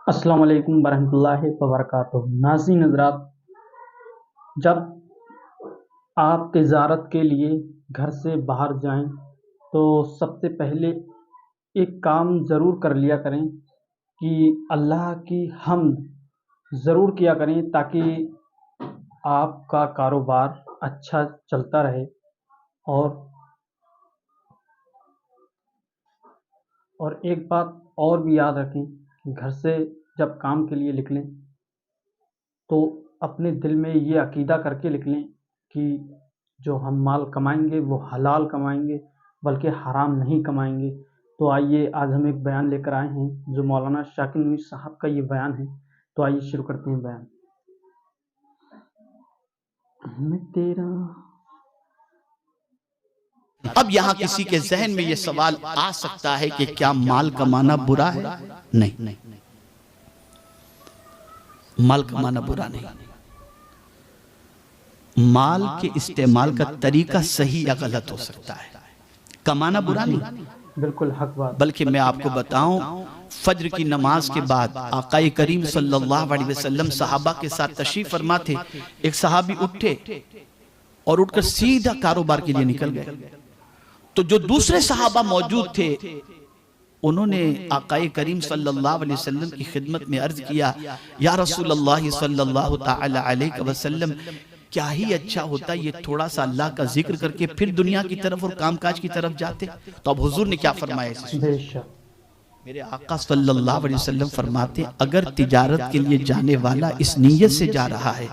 अस्सलाम वालेकुम वरहमतुल्लाहि वबरकातुहू। नाज़रीन हज़रात, जब आप तिजारत के लिए घर से बाहर जाएं तो सबसे पहले एक काम ज़रूर कर लिया करें कि अल्लाह की हम्द ज़रूर किया करें ताकि आपका कारोबार अच्छा चलता रहे। और एक बात और भी याद रखें कि घर से जब काम के लिए निकलें तो अपने दिल में ये अकीदा करके निकलें कि जो हम माल कमाएंगे वो हलाल कमाएंगे, बल्कि हराम नहीं कमाएंगे। तो आइए आज हम एक बयान लेकर आए हैं जो मौलाना शाकिर नूरी साहब का ये बयान है। तो आइए शुरू करते हैं बयान। मैं तेरा अब यहाँ किसी के जहन में यह सवाल आ सकता है कि क्या माल कमाना बुरा है? नहीं, माल कमाना बुरा नहीं। माल के इस्तेमाल का तरीका सही या गलत हो सकता है। कमाना बुरा नहीं, बिल्कुल हक बात। बल्कि मैं आपको बताऊं, फज्र की नमाज के बाद आकाए करीम सल्लल्लाहु अलैहि वसल्लम सहाबा के साथ तशरीफ फरमा थे। एक सहाबी उठे और उठकर सीधा कारोबार के लिए निकल गए। तो जो दूसरे सहाबा मौजूद थे उन्होंने आकाए करीम सल्लल्लाहु अलैहि वसल्लम की खिदमत में अर्ज किया, या रसूलल्लाह सल्लल्लाहु तआला अलैहि वसल्लम, क्या ही अच्छा होता ये थोड़ा सा अल्लाह का जिक्र करके फिर दुनिया की तरफ और कामकाज की तरफ जाते। तो अब हुजूर ने क्या फरमाया? मेरे आका सल्लल्लाहु अलैहि वसल्लम फरमाते, अगर तिजारत के लिए जाने वाला इस नीयत से जा रहा है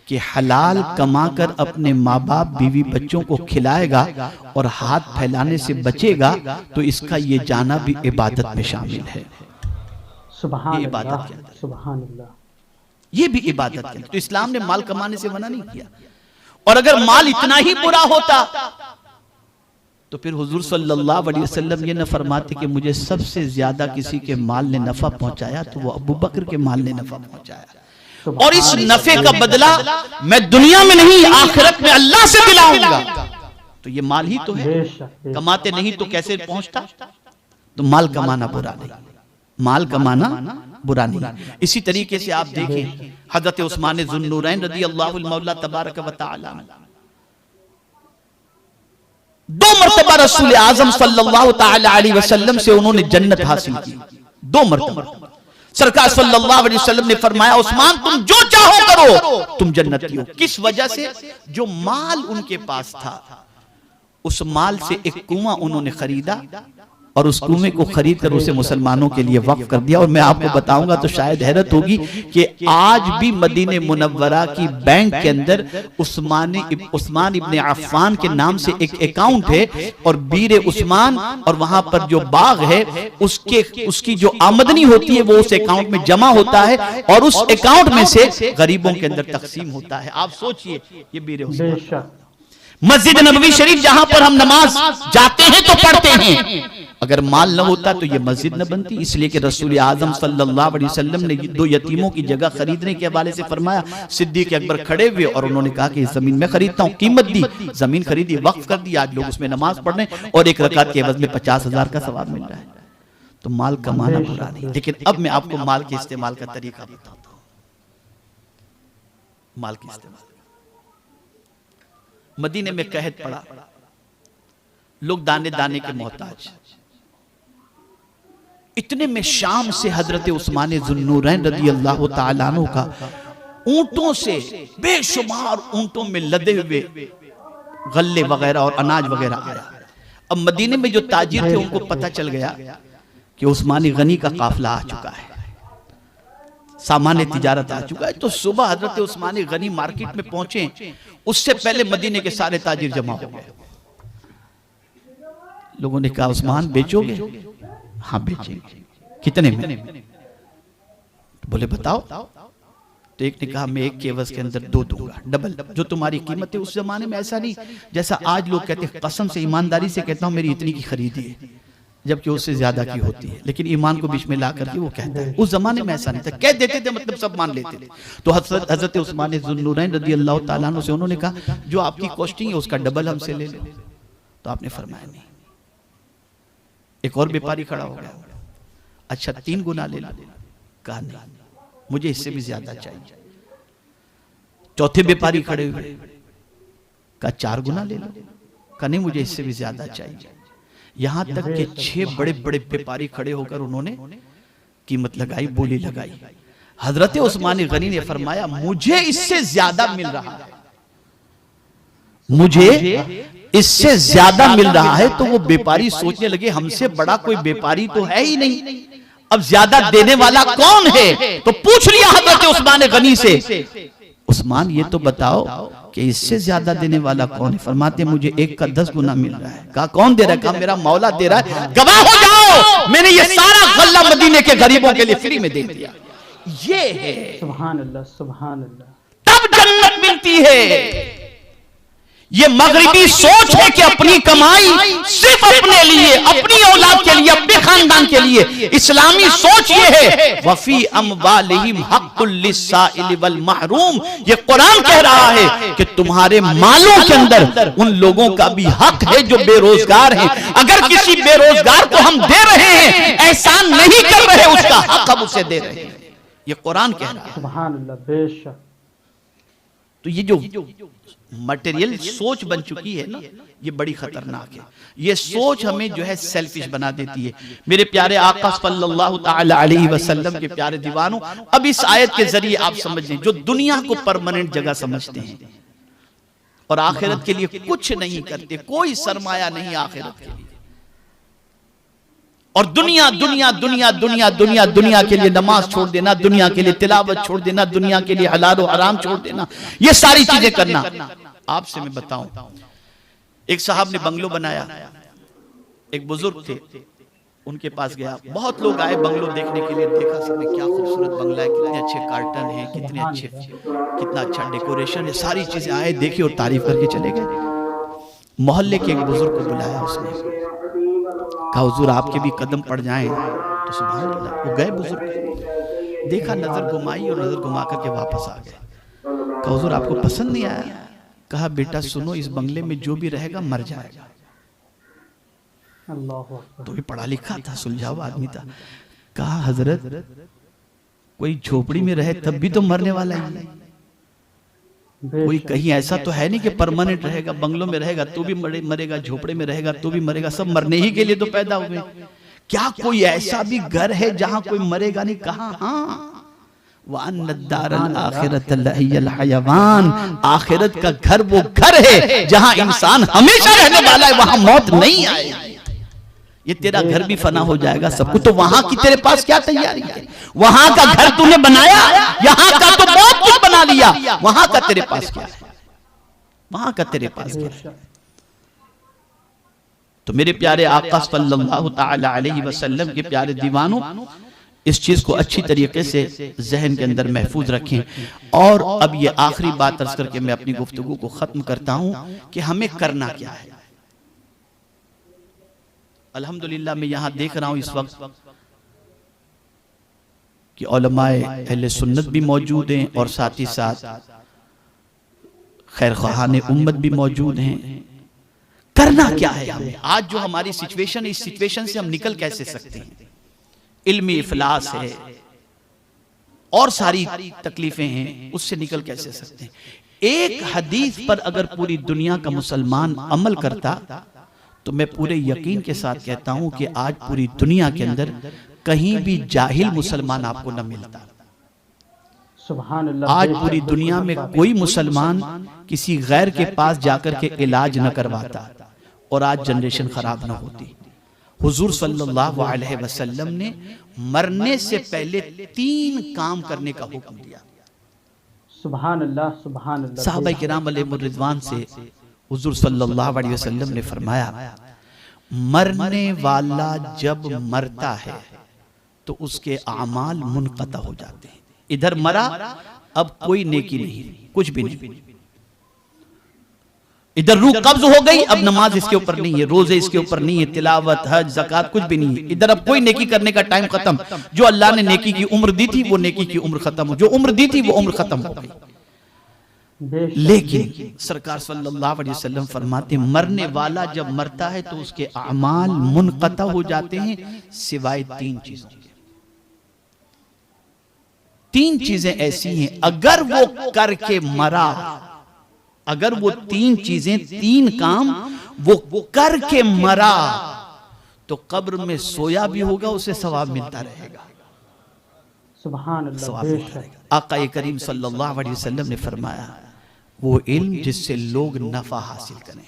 कि हलाल कमाकर अपने माँ बाप बीवी बच्चों को खिलाएगा और हाथ फैलाने से बचेगा, तो इसका ये जाना भी इबादत में शामिल है। सुभान इबादत अल्लाह, सुभान अल्लाह। ये भी इबादत है। तो इस्लाम ने माल कमाने से मना नहीं किया। और अगर माल इतना ही बुरा होता तो फिर हुजूर सल्लल्लाहु अलैहि वसल्लम ये न फरमाते कि मुझे सबसे ज्यादा किसी के माल ने नफा पहुंचाया तो वो अबू बकर के माल ने नफा पहुंचाया, और इस नफे का बदला मैं दुनिया में नहीं आखिरत में अल्लाह से दिलाऊंगा। तो ये माल ही तो है, कमाते नहीं तो कैसे पहुंचता? तो माल कमाना बुरा नहीं, माल कमाना बुरा नहीं। इसी तरीके से आप देखें हजरत उस्मान ज़ुन्नूरैन रज़ी अल्लाहु मौला तबारक व तआला 2 मरतबा रसूल आज़म सल्लल्लाहु तआला अलैहि वसल्लम से उन्होंने जन्नत हासिल की। 2 मरतबा सरकार सल्लल्लाहु अलैहि वसल्लम ने फरमाया, उस्मान तुम जो चाहो करो, तुम जन्नती हो। किस वजह से? जो माल उनके पास था, उस माल से एक कुआं उन्होंने खरीदा और उस कुएं को खरीद कर उसे मुसलमानों के लिए वक्फ कर दिया। और मैं आपको बताऊंगा तो शायद हैरत होगी कि आज भी मदीने मुनव्वरा की बैंक के अंदर उस्मान इब्ने अफ़्फ़ान के नाम से एक अकाउंट है, और बीर उस्मान, और वहां पर जो बाग है उसकी जो आमदनी होती है वो उस अकाउंट में जमा होता है और उस अकाउंट में से गरीबों के अंदर तकसीम होता है। आप सोचिए, ये बीर उस्मान। मस्जिद नबवी शरीफ जहां पर हम नमाज जाते हैं तो पढ़ते हैं, अगर माल न होता तो ये मस्जिद न बनती। इसलिए कि रसूल आजम सल्लल्लाहु अलैहि वसल्लम ने 2 यतीमों की जगह खरीदने के हवाले से फरमाया। सिद्दीक अकबर खड़े हुए और उन्होंने कहा कि इस जमीन में खरीदता हूँ। कीमत दी, जमीन खरीदी, वक्फ कर दी। आज लोग उसमें नमाज पढ़ रहे हैं और एक रकात के एवज में 50,000 का सवाब मिल रहा है। तो माल कमाना बुरा नहीं। लेकिन अब मैं आपको माल के इस्तेमाल का तरीका बताता हूँ। माल के इस्तेमाल, मदीने में कहत पड़ा, लोग दाने दाने के मोहताज। इतने में शाम से हजरत उस्मान ज़ुन्नूरैन रज़ी अल्लाह तआला अन्हु का ऊंटों से बेशुमार ऊंटों में लदे हुए गल्ले वगैरह और अनाज वगैरह आया। अब मदीने में जो ताजिर थे उनको पता चल गया कि उस्मानी गनी का काफिला आ चुका है, सामान्य तिजारत आ चुका है। तो सुबह हजरत उस्मानी गनी मार्केट में पहुंचे, उससे पहले मदीने के सारे ताजिर जमा हो गए। लोगों ने कहा, उस्मान बेचोगे? हाँ बेचेंगे। कितने में? बोले बताओ। तो एक ने कहा, मैं एक के एवज के अंदर 2 दूंगा, डबल जो तुम्हारी कीमत है। उस जमाने में ऐसा नहीं जैसा आज लोग कहते हैं, कसम से ईमानदारी से कहता हूं मेरी इतनी की खरीदी है, जबकि उससे ज्यादा की होती है। लेकिन ईमान को बीच में ला करके वो कहता है। उस जमाने में ऐसा नहीं था, कह देते थे मतलब सब मान लेते थे। तो हजरत उस्मान ज़ुन्नूरैन रज़ी अल्लाह तआला अन्हु से उन्होंने कहा, जो आपकी कॉस्टिंग है उसका डबल हमसे ले लो। तो आपने फरमाया नहीं। एक और व्यापारी खड़ा हो गया, अच्छा 3 गुना ले लो। कहा नहीं, मुझे इससे भी ज्यादा चाहिए। चौथे व्यापारी खड़े हुए, कहा 4 गुना ले लो। कहा नहीं, मुझे इससे भी ज्यादा चाहिए। यहां तक कि 6 बड़े बड़े व्यापारी खड़े होकर उन्होंने कीमत लगाई, बोली लगाई। हजरत उस्मान गनी ने फरमाया मुझे इससे ज्यादा मिल रहा है, मुझे इससे ज्यादा मिल रहा है। तो वो व्यापारी सोचने लगे हमसे बड़ा कोई व्यापारी तो है ही नहीं, अब ज्यादा देने वाला कौन है? तो पूछ लिया हजरत उस्मान गनी से, उस्मान ये तो बताओ कि इससे ज्यादा देने वाला कौन है? फरमाते मुझे 1 का 10 गुना मिल रहा है। कहा कौन दे रहा है? कहा मेरा मौला दे रहा है, गवाह हो जाओ, मैंने ये सारा गल्ला मदीने के गरीबों के लिए फ्री में दे दिया। ये है सुभान अल्लाह, सुभान अल्लाह। तब जन्नत मिलती है। ये मगरिबी सोच है कि अपनी कमाई सिर्फ अपने लिए, अपनी औलाद के लिए, अपने खानदान के लिए। इस्लामी सोच ये है वफी अमवालिहिम हक्कुल लिस्साइल वल महरूम। ये कुरान कह रहा है कि तुम्हारे मालों के अंदर उन लोगों का भी हक है जो बेरोजगार हैं। अगर किसी बेरोजगार को हम दे रहे हैं, एहसान नहीं कर रहे, उसका हक हम उसे दे रहे हैं। ये कुरान कह रहा है। सुभान अल्लाह, बेशक। तो ये जो मटेरियल सोच बन चुकी है ना, ये बड़ी खतरनाक है। ये सोच हमें जो है सेल्फिश बना देती है। मेरे प्यारे आका सल्लल्लाहु ताला अलैहि वसल्लम के प्यारे दीवानों, अब इस आयत के जरिए आप समझ लें, जो दुनिया को परमानेंट जगह समझते हैं और आखिरत के लिए कुछ नहीं करते, कोई सरमाया नहीं आखिरत के लिए, और दुनिया दुनिया दुनिया दुनिया दुनिया दुनिया के लिए नमाज छोड़ देना, दुनिया के लिए तिलावत छोड़ देना, दुनिया के लिए हलाल और हराम छोड़ देना, ये सारी चीजें करना। आपसे मैं बताऊं, एक साहब ने बंगलो बनाया, एक बुजुर्ग थे, उनके पास गया, बहुत लोग आए बंगलो देखने के लिए। देखा सबने क्या खूबसूरत बंगला है, कितने अच्छे कार्टन हैं, कितने अच्छे, कितना अच्छा डेकोरेशन है, सारी चीजें आए, देखी और तारीफ करके चले गए। मोहल्ले के एक बुजुर्ग को बुलाया, उसने कहा हुजूर आपके भी कदम पड़ जाएं। तो सुभान अल्लाह, वो गए बुजुर्ग, देखा, नजर घुमाई और नजर घुमा करके वापस आ गए। कहा हुजूर आपको पसंद नहीं आया? कहा बेटा सुनो, इस बंगले में जो भी रहेगा मर जाएगा। तो भी पढ़ा लिखा था, सुलझावा आदमी था। कहा हजरत कोई झोपड़ी में रहे तब भी तो मरने वाला ही, कोई कहीं ऐसा तो है नहीं कि परमानेंट रहेगा, बंगलों में रहेगा तो भी मरेगा, झोपड़े में रहेगा तो भी मरेगा, सब मरने ही के लिए तो पैदा हुए। क्या कोई ऐसा भी घर है जहां कोई मरेगा नहीं? कहा हाँ, आखिरत का घर वो घर है जहां इंसान हमेशा रहने वाला है, वहां मौत नहीं आएगी। ये तेरा घर भी फना हो जाएगा सब कुछ, तो वहां की तेरे पास क्या तैयारी है? वहां का घर तूने बनाया, यहाँ का तो बहुत कुछ बना लिया, वहां का तेरे पास क्या है? वहां का तेरे पास क्या है? तो मेरे प्यारे आका सल्लल्लाहु ताला अलैहि वसल्लम के प्यारे दीवानों, इस चीज को अच्छी तरीके से जहन के अंदर महफूज रखें। और अब ये आखिरी बात अर्ज करके मैं अपनी गुफ्तगू को खत्म करता हूं कि हमें करना क्या है। अल्हम्दुलिल्लाह मैं यहां देख रहा हूं इस वक्त कि उलमाए अहले सुन्नत भी मौजूद हैं और साथ ही साथ खैर ख्वाहान उम्मत भी मौजूद हैं। करना क्या है हमें? आज जो हमारी सिचुएशन है, इस सिचुएशन से हम निकल कैसे सकते हैं? इल्मी इफलास है और सारी तकलीफें हैं, उससे निकल कैसे सकते हैं? एक हदीस पर अगर पूरी दुनिया का मुसलमान अमल करता तो मैं पूरे यकीन के साथ कहता हूं कि आज पूरी दुनिया के अंदर कहीं भी जाहिल मुसलमान आपको न मिलता। सुभान अल्लाह। आज पूरी दुनिया में कोई मुसलमान किसी गैर के पास जाकर के इलाज न करवाता और आज जनरेशन खराब न होती। हुजूर सल्लल्लाहु अलैहि वसल्लम ने मरने से पहले 3 काम करने का हुक्म दिया। सुभान अल्लाह, सुभान अल्लाह। सहाबा किराम अलैहिमुर रिज़वान से हुजूर सल्लल्लाहु अलैहि वसल्लम ने फरमाया, मरने वाला जब मरता है तो उसके आमाल मुनक़ता हो जाते हैं। इधर मरा, अब कोई नेकी नहीं, कुछ भी नहीं। इधर रूह कब्ज हो गई, अब नमाज इसके ऊपर नहीं है, रोजे इसके ऊपर नहीं है, तिलावत, हज, ज़कात कुछ भी नहीं है। इधर अब कोई नेकी करने का टाइम खत्म। जो अल्लाह ने नेकी की उम्र दी थी वो नेकी की उम्र खत्म, जो उम्र दी थी वो उम्र खत्म हो गई। लेकिन सरकार सल्लल्लाहु अलैहि वसल्लम फरमाते हैं, मरने वाला जब मरता है तो उसके अमाल मुनक़ता हो जाते हैं सिवाय 3 चीजों के। तीन चीजें ऐसी हैं, अगर वो करके मरा, अगर वो तीन चीजें, तीन काम वो करके मरा, तो कब्र में सोया भी होगा, उसे सवाब मिलता रहेगा। सुभान अल्लाह, सवाब मिलता रहेगा। आका करीम सल्लल्लाहु अलैहि वसल्लम ने फरमाया, वो इल्म जिससे लोग नफा हासिल करें,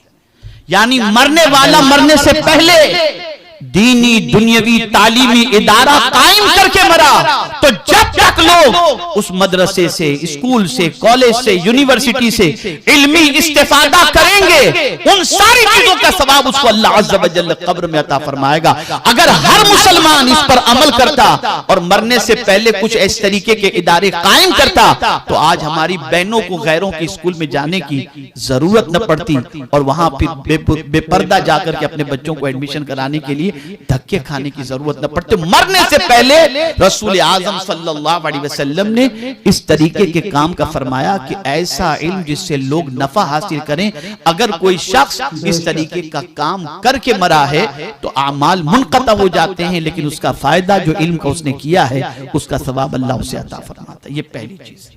यानी मरने वाला मरने से पहले दीनी दुनियावी तालीमी इदारा कायम करके मरा, तो जब तक लोग उस मदरसे से, स्कूल से, कॉलेज से, यूनिवर्सिटी से इल्मी इस्तेफादा करेंगे, उन सारी चीजों का सवाब उसको अल्लाह अज़्ज़ व जल्ल कब्र में अता फरमाएगा। अगर हर मुसलमान इस पर अमल करता और मरने से पहले कुछ इस तरीके के इदारे कायम करता, तो आज हमारी बहनों को गैरों के स्कूल में जाने की जरूरत न पड़ती और वहां फिर बेपर्दा जाकर के अपने बच्चों को एडमिशन कराने के लिए धक्के खाने की जरूरत न पड़ती। मरने से पहले रसूल आजम सल्लल्लाहु अलैहि वसल्लम ने इस तरीके के काम का फरमाया कि ऐसा इल्म जिससे लोग नफा हासिल करें, अगर कोई शख्स इस तरीके का काम करके मरा है तो आमाल मुनक़ता हो जाते हैं, लेकिन उसका फायदा जो इल्म का उसने किया है उसका सवाब अल्लाह उसे अता फरमाता है। ये पहली चीज।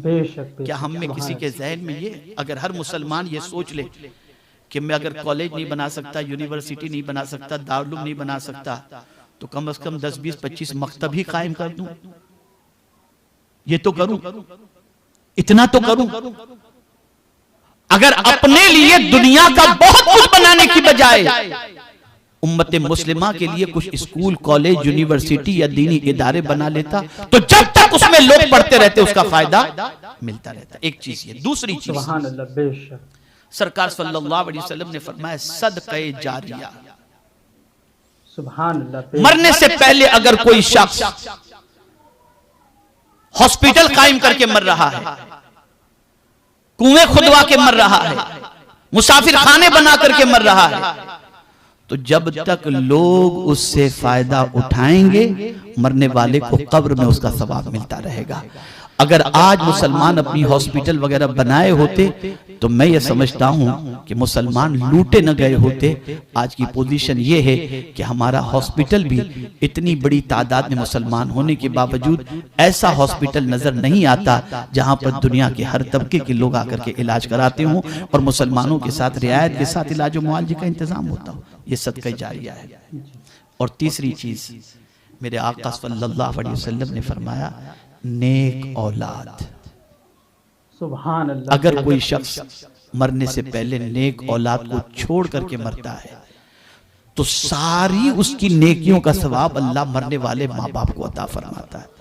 बेशक। क्या हम में किसी के जहन में ये, अगर हर मुसलमान ये सोच ले कि मैं अगर कॉलेज नहीं बना सकता, यूनिवर्सिटी नहीं बना सकता, दारुल नहीं बना सकता, तो कम से कम 10, 20, 25 मकतब ही कायम कर दूं, ये तो करूं, इतना तो करूं। अगर अपने लिए दुनिया का बहुत कुछ बनाने की बजाय उम्मत मुस्लिमा के लिए कुछ स्कूल, कॉलेज, यूनिवर्सिटी या दीनी इदारे बना लेता, तो जब तक उसमें लोग पढ़ते रहते उसका फायदा मिलता रहता। एक चीज ये। दूसरी चीज, सुभान अल्लाह, बेशक। सरकार सल्लल्लाहु अलैहि वसल्लम ने फरमाया सदक़े जारिया। सुभान अल्लाह। मरने से पहले अगर कोई शख्स हॉस्पिटल कायम करके मर रहा है, कुएं खुदवा के मर रहा है, मुसाफिर खाने बना करके मर रहा है, तो जब तक लोग उससे फायदा उठाएंगे, मरने वाले को कब्र में उसका सवाब मिलता रहेगा। अगर आज मुसलमान अपनी हॉस्पिटल वगैरह बनाए होते तो मैं ये समझता हूं कि मुसलमान लूटे न गए होते। आज की पोजीशन ये है कि हमारा हॉस्पिटल भी इतनी बड़ी तादाद में मुसलमान होने के बावजूद ऐसा हॉस्पिटल नजर नहीं आता जहां पर दुनिया के हर तबके के लोग आकर के इलाज कराते हों और मुसलमानों के साथ रियायत के साथ इलाज मुआलजे का इंतजाम होता हो। ये सदका जारिया है। और तीसरी चीज, मेरे आका सल्लल्लाहु अलैहि वसल्लम ने फरमाया नेक औलाद। सुभान अल्लाह। अगर कोई शख्स मरने से पहले नेक औलाद को छोड़ करके मरता है तो सारी उसकी नेकियों का सवाब अल्लाह मरने वाले माँ बाप को अता फरमाता है।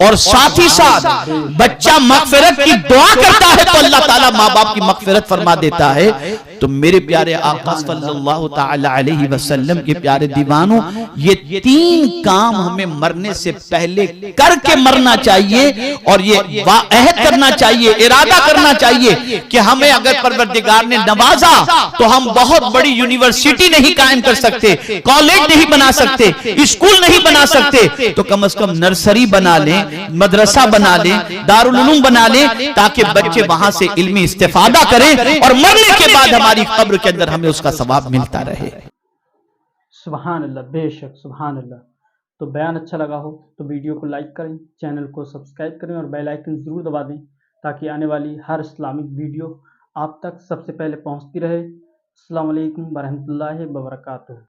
और साथ ही साथ बच्चा मगफिरत की दुआ करता है तो अल्लाह ताला माँ बाप की मगफिरत फरमा देता है। तो मेरे प्यारे आका सल्लल्लाहु ताला अलैहि वसल्लम के प्यारे दीवानों, ये तीन काम हमें मरने से पहले करके मरना चाहिए और ये अहद करना चाहिए, इरादा करना चाहिए कि हमें अगर परवरदिगार ने नवाजा तो हम बहुत बड़ी यूनिवर्सिटी नहीं कायम कर सकते, कॉलेज नहीं बना सकते, स्कूल नहीं बना सकते, तो कम से कम नर्सरी बना लें, मदरसा बना लें, दारुल उलूम बना लें, ताकि बच्चे वहां से इल्मी इस्तेफादा करें और मरने के बाद हमारी कब्र के अंदर हमें उसका सवाब मिलता रहे। सुभान अल्लाह, बेशक। सुभान अल्लाह। तो बयान अच्छा लगा हो तो वीडियो को लाइक करें, चैनल को सब्सक्राइब करें और बेल आइकन जरूर दबा दें ताकि आने वाली हर इस्लामिक वीडियो आप तक सबसे पहले पहुंचती रहे। अस्सलाम वालेकुम वरहमतुल्लाहि वबरकातुहू।